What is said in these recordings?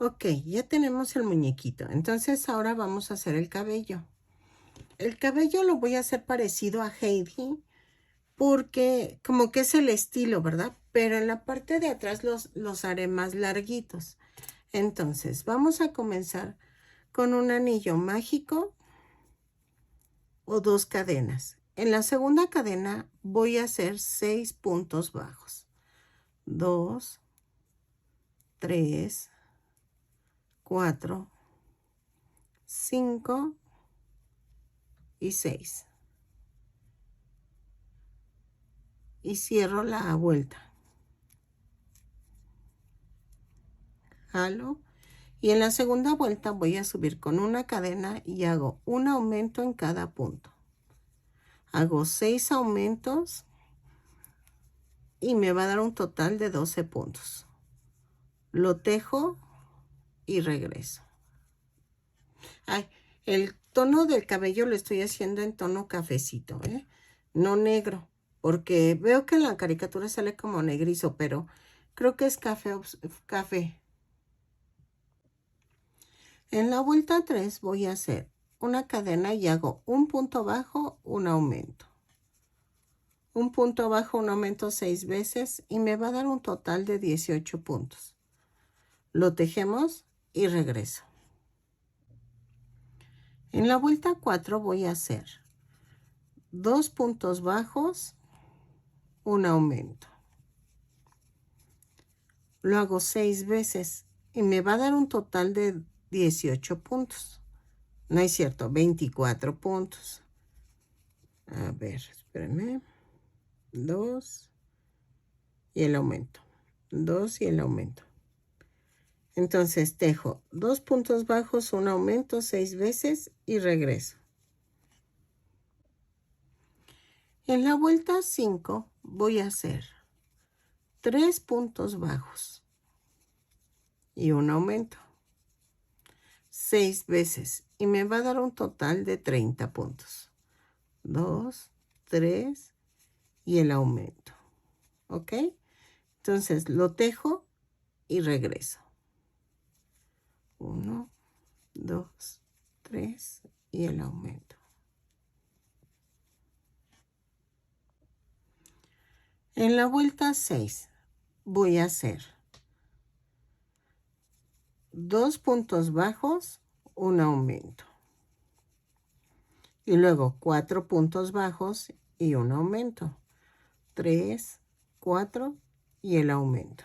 Ok, ya tenemos el muñequito. Entonces ahora vamos a hacer el cabello. El cabello lo voy a hacer parecido a Heidi porque como que es el estilo, ¿verdad? Pero en la parte de atrás los haré más larguitos. Entonces vamos a comenzar con un anillo mágico o dos cadenas. En la segunda cadena voy a hacer 6 puntos bajos. 2, 3, 4, 5 y 6. Y cierro la vuelta. Jalo. Y en la segunda vuelta voy a subir con una cadena y hago un aumento en cada punto. Hago 6 aumentos y me va a dar un total de 12 puntos. Lo tejo y regreso. Ay, el tono del cabello lo estoy haciendo en tono cafecito, ¿eh? No negro, porque veo que en la caricatura sale como negrizo, pero creo que es café, café. En la vuelta 3 voy a hacer una cadena y hago un punto bajo, un aumento. Un punto bajo, un aumento 6 veces y me va a dar un total de 18 puntos. Lo tejemos y regreso. En la vuelta 4 voy a hacer 2 puntos bajos, un aumento. Lo hago 6 veces y me va a dar un total de 18 puntos. No es cierto, 24 puntos. A ver, espérenme. 2 y el aumento. 2 y el aumento. Entonces tejo 2 puntos bajos, un aumento 6 veces y regreso. En la vuelta 5 voy a hacer 3 puntos bajos y un aumento 6 veces y me va a dar un total de 30 puntos. 2, 3 y el aumento. ¿Ok? Entonces lo tejo y regreso. 1, 2, 3 y el aumento. En la vuelta 6 voy a hacer 2 puntos bajos, un aumento. Y luego 4 puntos bajos y un aumento. 3, 4 y el aumento.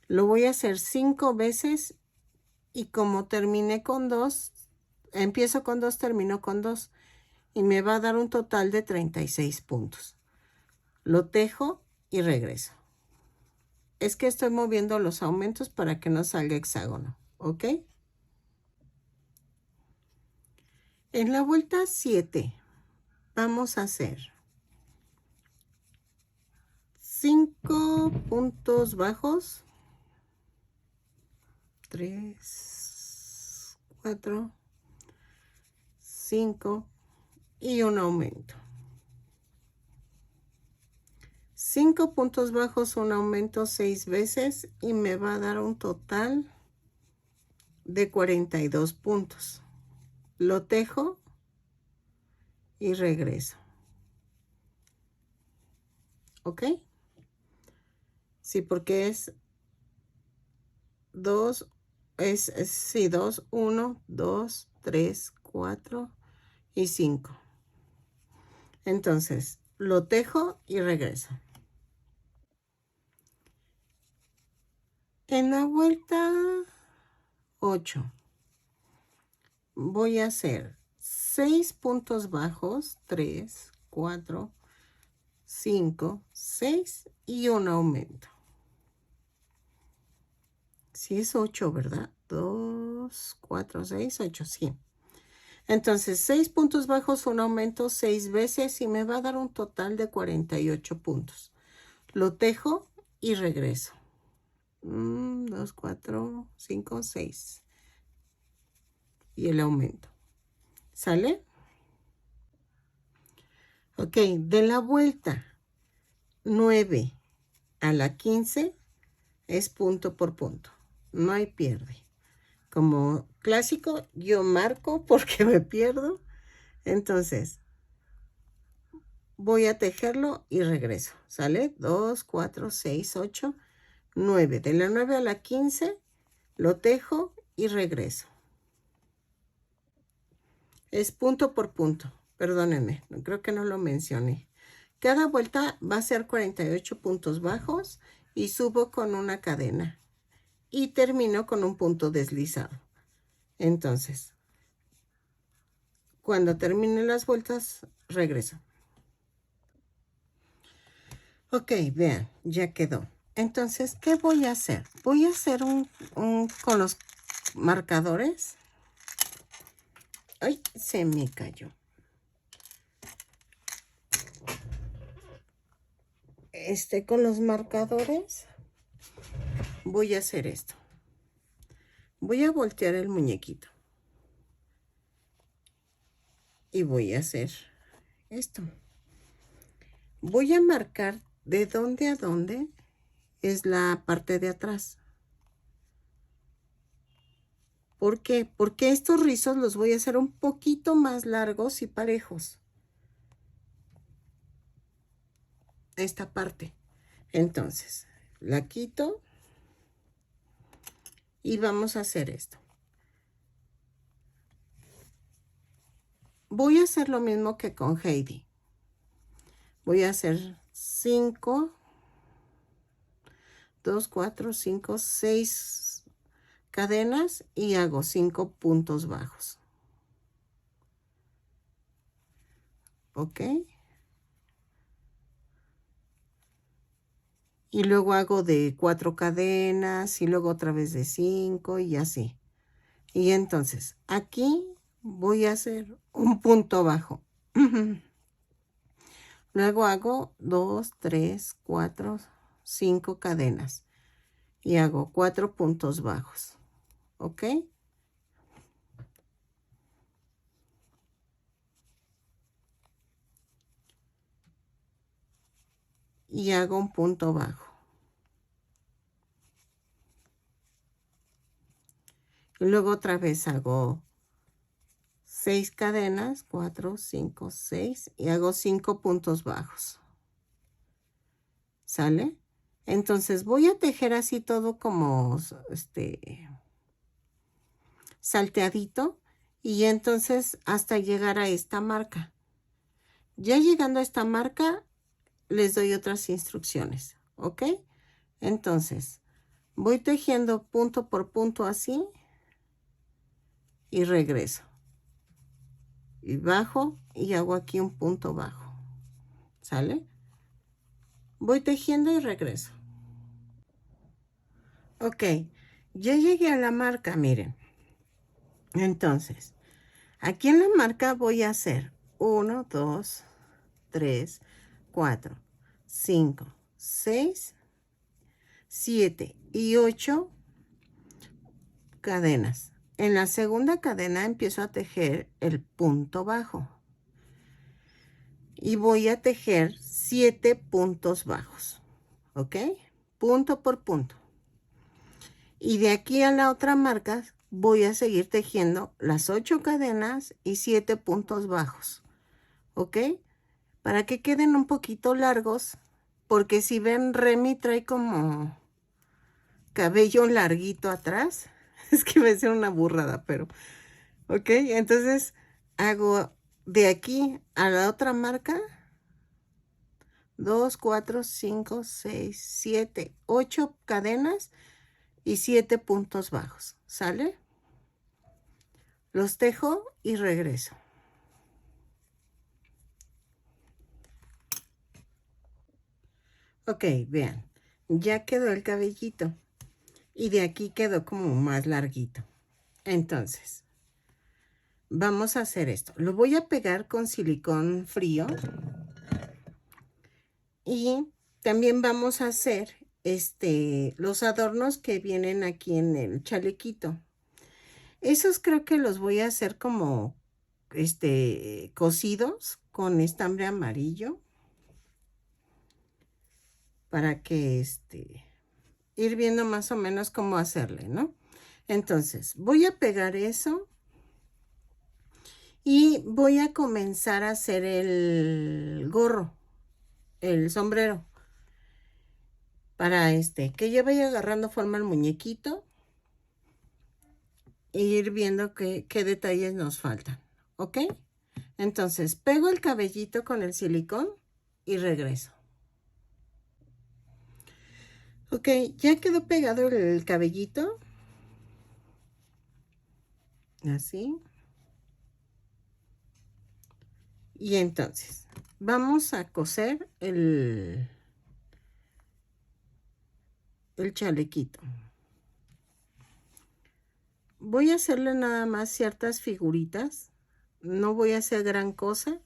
Lo voy a hacer 5 veces y como terminé con 2, empiezo con 2, termino con 2 y me va a dar un total de 36 puntos. Lo tejo y regreso. Es que estoy moviendo los aumentos para que no salga hexágono, ¿ok? En la vuelta 7 vamos a hacer 5 puntos bajos, 3, 4, 5 y un aumento. 5 puntos bajos, un aumento 6 veces y me va a dar un total de 42 puntos. Lo tejo y regreso. ¿Ok? Sí, porque es 2, sí, 2, 1, 2, 3, 4 y 5. Entonces, lo tejo y regreso. En la vuelta 8 voy a hacer 6 puntos bajos, 3, 4, 5, 6 y un aumento. Sí es 8, ¿verdad? 2, 4, 6, 8, sí. Entonces, 6 puntos bajos, un aumento 6 veces y me va a dar un total de 48 puntos. Lo tejo y regreso. 2, 4, 5, 6. Y el aumento. ¿Sale? Ok, de la vuelta 9 a la 15 es punto por punto. no hay pierde. Como clásico, yo marco porque me pierdo. Entonces, voy a tejerlo y regreso. ¿Sale? 2, 4, 6, 8, 9. De la 9 a la 15, lo tejo y regreso. Es punto por punto. Perdónenme, creo que no lo mencioné. Cada vuelta va a ser 48 puntos bajos y subo con una cadena. Y termino con un punto deslizado. Entonces, cuando termine las vueltas, regreso. Ok, vean, ya quedó. Entonces, ¿qué voy a hacer? Voy a hacer con los marcadores. Ay, se me cayó. Con los marcadores voy a hacer esto. Voy a voltear el muñequito. Y voy a hacer esto. Voy a marcar de dónde a dónde es la parte de atrás. ¿Por qué? Porque estos rizos los voy a hacer un poquito más largos y parejos. Esta parte. Entonces, la quito y vamos a hacer esto. Voy a hacer lo mismo que con Heidi. Voy a hacer 5, 2, 4, 5, 6 cadenas y hago 5 puntos bajos. ¿Ok? Y luego hago de 4 cadenas y luego otra vez de 5 y así. Y entonces aquí voy a hacer un punto bajo. Luego hago 2, 3, 4, 5 cadenas y hago 4 puntos bajos. ¿Ok? Y hago un punto bajo. Y luego otra vez hago 6 cadenas, 4, 5, 6 y hago 5 puntos bajos. ¿Sale? Entonces voy a tejer así todo como salteadito y entonces hasta llegar a esta marca. Ya llegando a esta marca les doy otras instrucciones, ¿ok? Entonces voy tejiendo punto por punto así y regreso. Y bajo y hago aquí un punto bajo. ¿Sale? Voy tejiendo y regreso. Ok, ya llegué a la marca, miren. Entonces, aquí en la marca voy a hacer 1, 2, 3, 4, 5, 6, 7 y 8 cadenas. En la segunda cadena empiezo a tejer el punto bajo. Y voy a tejer 7 puntos bajos. ¿Ok? Punto por punto. Y de aquí a la otra marca voy a seguir tejiendo las 8 cadenas y 7 puntos bajos. ¿Ok? Para que queden un poquito largos. Porque si ven, Remy trae como cabello larguito atrás. Es que va a ser una burrada, pero... ¿Ok? Entonces hago de aquí a la otra marca 2, 4, 5, 6, 7, 8 cadenas y 7 puntos bajos. ¿Sale? Los tejo y regreso. Ok, vean. Ya quedó el cabellito. Y de aquí quedó como más larguito. Entonces, vamos a hacer esto. Lo voy a pegar con silicón frío. Y también vamos a hacer los adornos que vienen aquí en el chalequito. Esos creo que los voy a hacer como cosidos con estambre amarillo para que ir viendo más o menos cómo hacerle, ¿no? Entonces, voy a pegar eso y voy a comenzar a hacer el gorro, el sombrero, para que ya vaya agarrando forma el muñequito e ir viendo qué detalles nos faltan, ¿ok? Entonces, pego el cabellito con el silicón y regreso. Ok, ya quedó pegado el cabellito. Así. Y entonces, vamos a coser el chalequito. Voy a hacerle nada más ciertas figuritas. No voy a hacer gran cosa.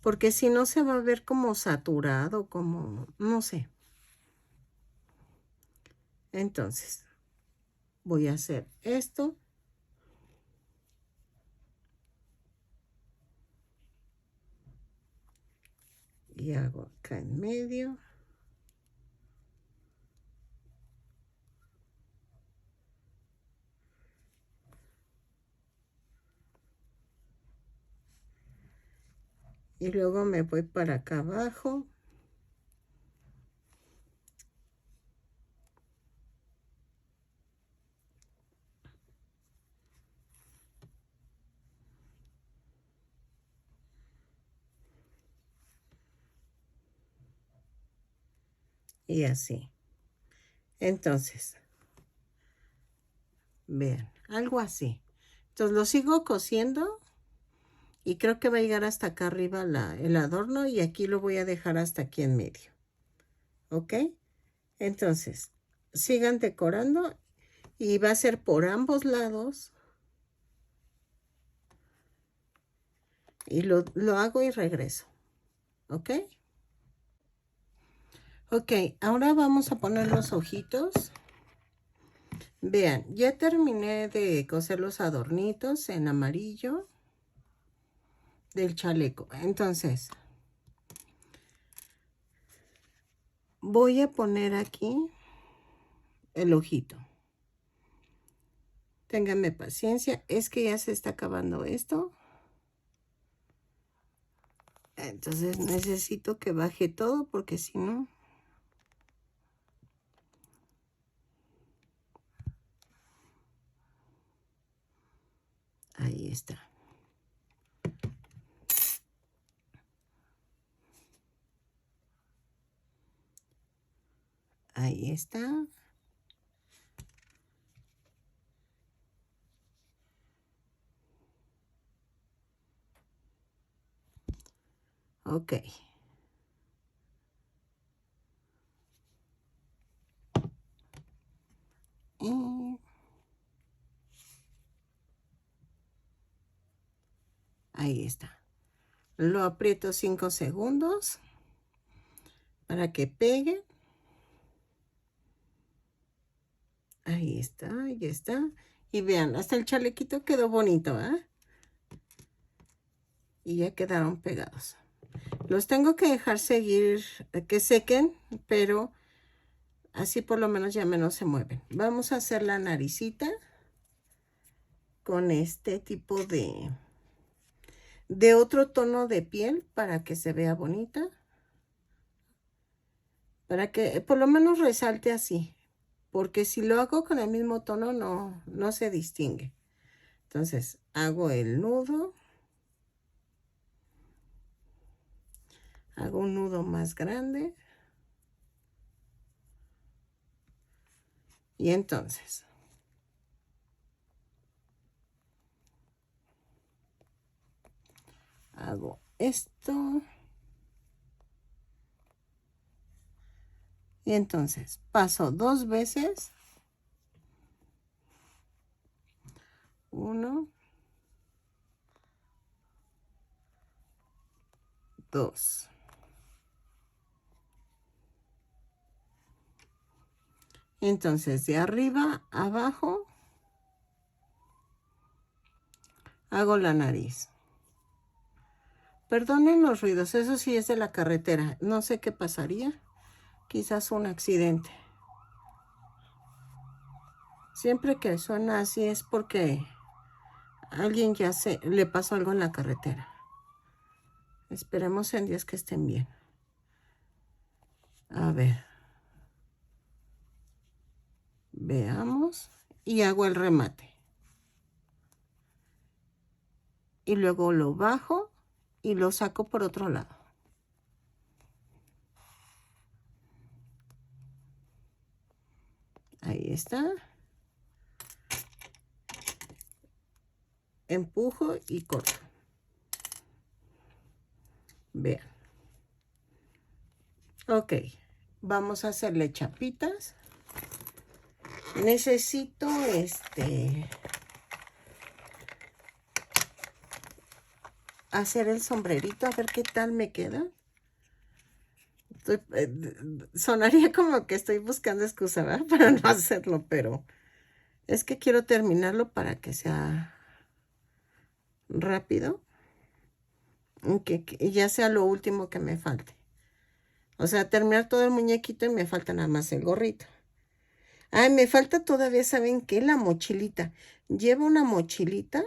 Porque si no se va a ver como saturado, como, no sé. Entonces, voy a hacer esto. Y hago acá en medio. Y luego me voy para acá abajo. Y así. Entonces, vean, algo así. Entonces lo sigo cosiendo y creo que va a llegar hasta acá arriba el adorno y aquí lo voy a dejar hasta aquí en medio. ¿Ok? Entonces, sigan decorando y va a ser por ambos lados. Y lo hago y regreso. ¿Ok? Ok, ahora vamos a poner los ojitos. Vean, ya terminé de coser los adornitos en amarillo del chaleco. Entonces, voy a poner aquí el ojito. Ténganme paciencia, es que ya se está acabando esto. Entonces necesito que baje todo porque si no... Ahí está. Ahí está. Ok. Y ahí está. Lo aprieto 5 segundos para que pegue. Ahí está, ya está. Y vean, hasta el chalequito quedó bonito, ¿eh? Y ya quedaron pegados. Los tengo que dejar seguir, que sequen, pero así por lo menos ya menos se mueven. Vamos a hacer la naricita con este tipo de otro tono de piel para que se vea bonita. Para que por lo menos resalte así. Porque si lo hago con el mismo tono no se distingue. Entonces hago el nudo. Hago un nudo más grande. Y entonces hago esto. Y entonces paso 2 veces. 1, 2. Entonces de arriba a abajo hago la nariz. Perdonen los ruidos, eso sí es de la carretera. No sé qué pasaría. Quizás un accidente. Siempre que suena así es porque alguien ya le pasó algo en la carretera. Esperemos en Dios que estén bien. A ver. Veamos. Y hago el remate. Y luego lo bajo y lo saco por otro lado. Ahí está. Empujo y corto. Vean. Ok. Vamos a hacerle chapitas. Necesito hacer el sombrerito. A ver qué tal me queda. Sonaría como que estoy buscando excusa, ¿verdad? Para no hacerlo, pero es que quiero terminarlo para que sea rápido. Que ya sea lo último que me falte. O sea, terminar todo el muñequito y me falta nada más el gorrito. Ay, me falta todavía, ¿saben qué? La mochilita. Llevo una mochilita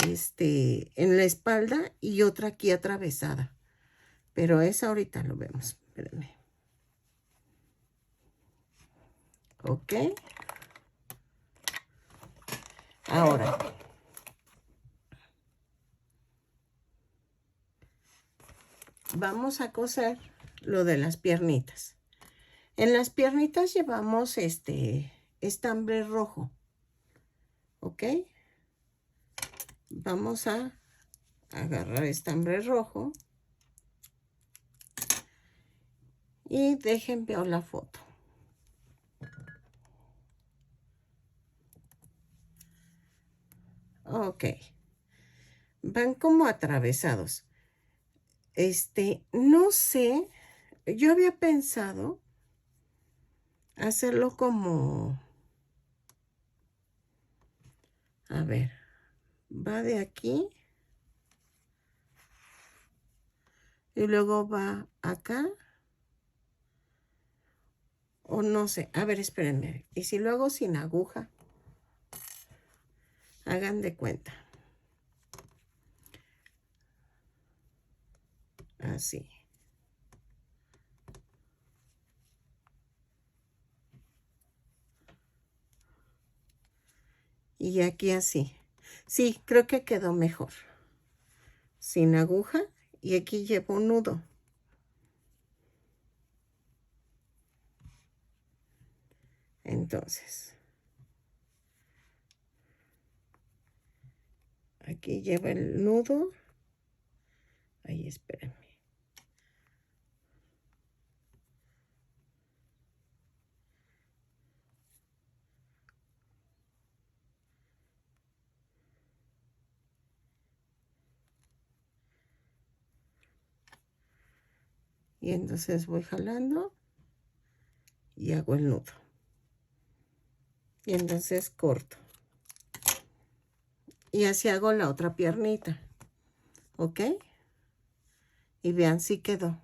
en la espalda y otra aquí atravesada. Pero esa ahorita lo vemos. Espérenme. Ok. Ahora. Vamos a coser lo de las piernitas. En las piernitas llevamos estambre rojo. ¿Ok? Vamos a agarrar estambre rojo. Y dejen ver la foto. Ok. Van como atravesados. No sé. Yo había pensado hacerlo como... A ver. Va de aquí. Y luego va acá. O no sé. A ver, espérenme. ¿Y si lo hago sin aguja? Hagan de cuenta. Así. Y aquí así. Sí, creo que quedó mejor. Sin aguja. Y aquí llevo un nudo. Entonces. Aquí lleva el nudo. Ahí, espérenme. Y entonces voy jalando y hago el nudo. Y entonces corto. Y así hago la otra piernita. ¿Ok? Y vean, sí quedó.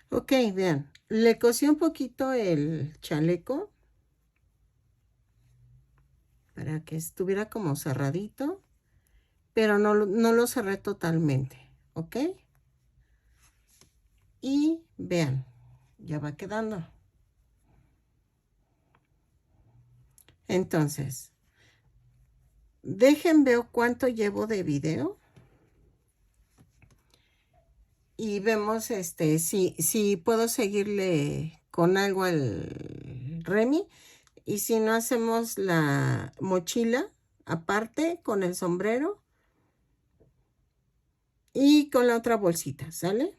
Ok, vean. Le cosí un poquito el chaleco. Para que estuviera como cerradito. Pero no lo cerré totalmente. ¿Ok? Y vean. Ya va quedando. Entonces, dejen ver cuánto llevo de video. Y vemos si puedo seguirle con algo al Remy. Y si no, hacemos la mochila aparte con el sombrero y con la otra bolsita, ¿sale?